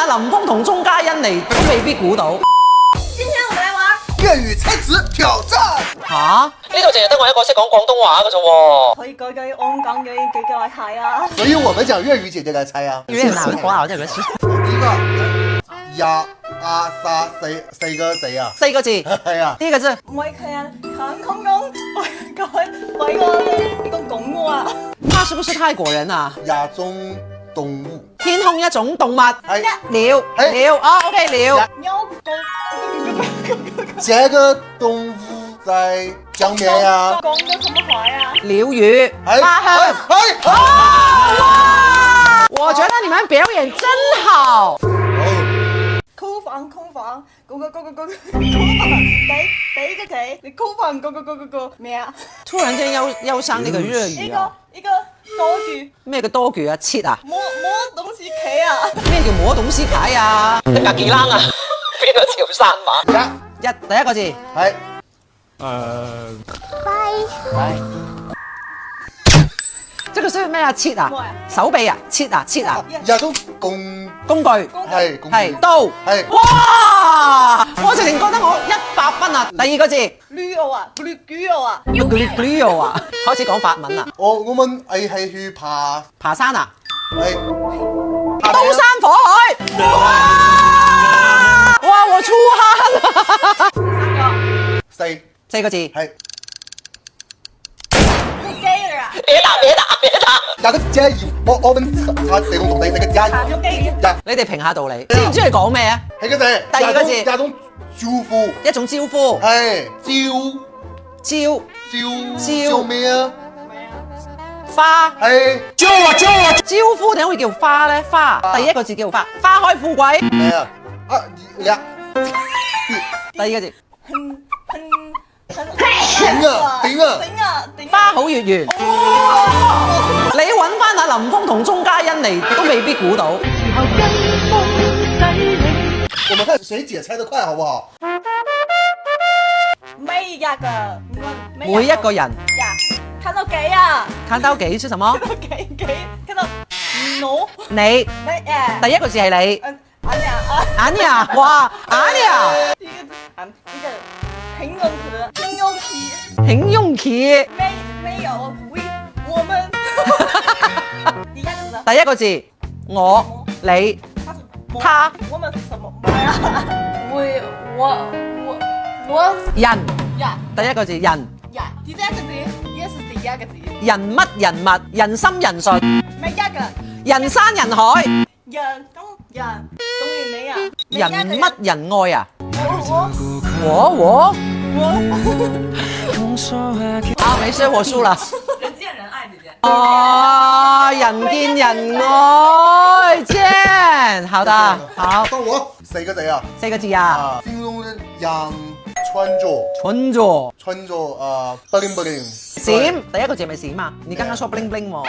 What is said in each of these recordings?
阿林峰同鐘嘉欣嚟，都未必估到。今天我們來玩粵語猜詞挑戰。吓？呢度淨係得我一個識講廣東話嘅啫喎。可以句句我講句句來睇啊。所以我們講粵語姐姐來猜啊。有點難，我好像有事。第一個呀啊沙四個字啊。四個字。係啊。呢個字。每個人看空中，為個一個拱我啊。他是不是泰國人啊？亞種動物。天空一種動物。係。鳥。鳥。啊 ，OK， 鳥。這個動物在江面啊。講得咁快啊！鳥語。花香。哇！我覺得你們表演真好。空房，個，第一個題，你空房個咩啊？突然間要上呢個粵語啊！一個多句。咩叫多句啊？切啊？摸東西企啊！咩叫摸東西企啊？一格幾冷啊？邊個潮汕話？第一個字係。拜。這個是咩啊？切啊？手臂啊？切啊？亞種工具。係刀。係。哇！我直情覺得我100分啊！第二個字。旅遊啊！旅遊啊！旅遊啊！開始講法文啦。我們係去爬山啊！係。刀山火海。哇！我出汗啦！四個字。係。別打！哪個加油？我們查地公同你個加油。你哋評下道理，知唔知佢講咩啊？係個字。第二個字。亞種招呼。一種招呼。係招咩啊？花。係招呼點解會叫花咧？花。第一個字叫花，花開富貴。係啊。第二個字。頂啊！花好月圓。你揾翻阿林峰同鐘嘉欣嚟，都未必估到。我們看誰姐猜得快，好不好？每一個人。呀，看到幾啊？看到幾是什麼？看到我。你。第一個字係你。阿尼亞，哇，阿尼亞。一個形容詞。形容詞。沒有，我們。第一個字，我，你，他。我們是什麼？我。人。第一個字人。第二個字也是第二個字。人乜人物，人心人術。每一個。人山人海。人，終於你啊。人乜人愛啊？我。啊，沒事，我輸了。人見人愛，姐姐。哦，人見人愛見，好的，好。到我四個字啊。四個字啊。形容人穿着bling bling。閃，第一個字係咪閃啊？你剛剛說 bling bling 喎。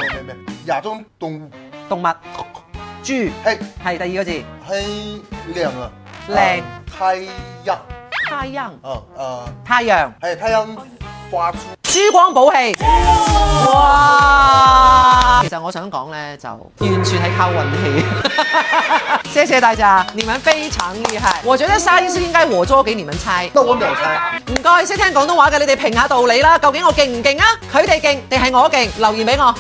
亞種動物。豬。係第二個字。係亮啊。靚。太陽。太陽。係太陽發出珠光寶氣。哇！其實我想講咧，就完全係靠運氣。謝謝大家，你們非常厲害。我覺得沙醫師應該我捉給你們猜。那我秒猜。唔該，識聽廣東話嘅你哋評下道理啦。究竟我勁唔勁啊？佢哋勁定係我勁？留言俾我。